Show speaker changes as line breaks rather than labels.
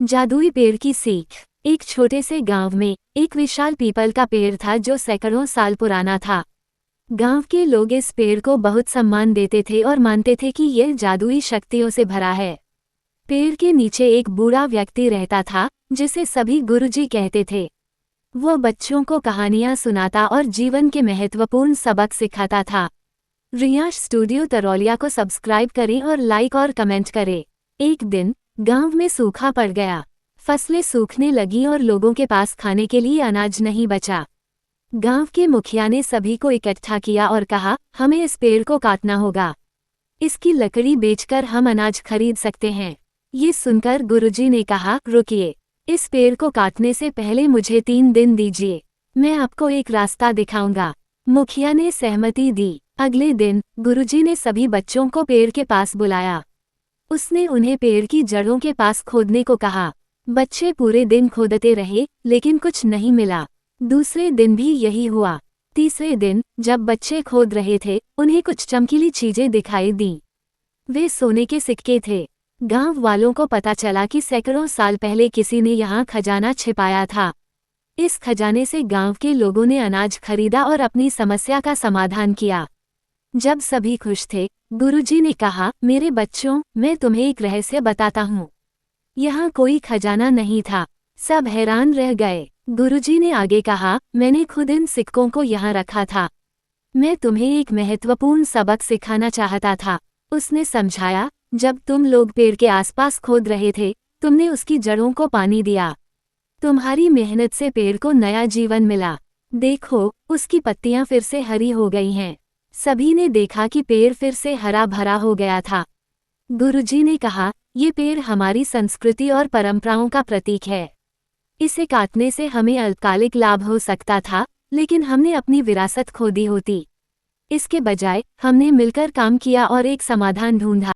जादुई पेड़ की सीख। एक छोटे से गांव में एक विशाल पीपल का पेड़ था जो सैकड़ों साल पुराना था। गांव के लोग इस पेड़ को बहुत सम्मान देते थे और मानते थे कि यह जादुई शक्तियों से भरा है। पेड़ के नीचे एक बूढ़ा व्यक्ति रहता था जिसे सभी गुरुजी कहते थे। वो बच्चों को कहानियां सुनाता और जीवन के महत्वपूर्ण सबक सिखाता था। रियाश स्टूडियो तरौलिया को सब्सक्राइब करें और लाइक और कमेंट करें। एक दिन गांव में सूखा पड़ गया। फसलें सूखने लगी और लोगों के पास खाने के लिए अनाज नहीं बचा। गांव के मुखिया ने सभी को इकट्ठा किया और कहा, हमें इस पेड़ को काटना होगा। इसकी लकड़ी बेचकर हम अनाज खरीद सकते हैं। ये सुनकर गुरुजी ने कहा, रुकिए, इस पेड़ को काटने से पहले मुझे 3 दिन दीजिए, मैं आपको एक रास्ता दिखाऊंगा। मुखिया ने सहमति दी। अगले दिन गुरुजी ने सभी बच्चों को पेड़ के पास बुलाया। उसने उन्हें पेड़ की जड़ों के पास खोदने को कहा। बच्चे पूरे दिन खोदते रहे लेकिन कुछ नहीं मिला। दूसरे दिन भी यही हुआ। तीसरे दिन जब बच्चे खोद रहे थे, उन्हें कुछ चमकीली चीजें दिखाई दी। वे सोने के सिक्के थे। गांव वालों को पता चला कि सैकड़ों साल पहले किसी ने यहाँ खजाना छिपाया था। इस खजाने से गांव के लोगों ने अनाज खरीदा और अपनी समस्या का समाधान किया। जब सभी खुश थे, गुरुजी ने कहा, मेरे बच्चों, मैं तुम्हें एक रहस्य बताता हूँ। यहाँ कोई खजाना नहीं था। सब हैरान रह गए। गुरुजी ने आगे कहा, मैंने खुद इन सिक्कों को यहाँ रखा था। मैं तुम्हें एक महत्वपूर्ण सबक सिखाना चाहता था। उसने समझाया, जब तुम लोग पेड़ के आसपास खोद रहे थे, तुमने उसकी जड़ों को पानी दिया। तुम्हारी मेहनत से पेड़ को नया जीवन मिला। देखो, उसकी पत्तियां फिर से हरी हो गई हैं। सभी ने देखा कि पेड़ फिर से हरा भरा हो गया था। गुरुजी ने कहा, ये पेड़ हमारी संस्कृति और परंपराओं का प्रतीक है। इसे काटने से हमें अल्पकालिक लाभ हो सकता था, लेकिन हमने अपनी विरासत खो दी होती। इसके बजाय हमने मिलकर काम किया और एक समाधान ढूंढा।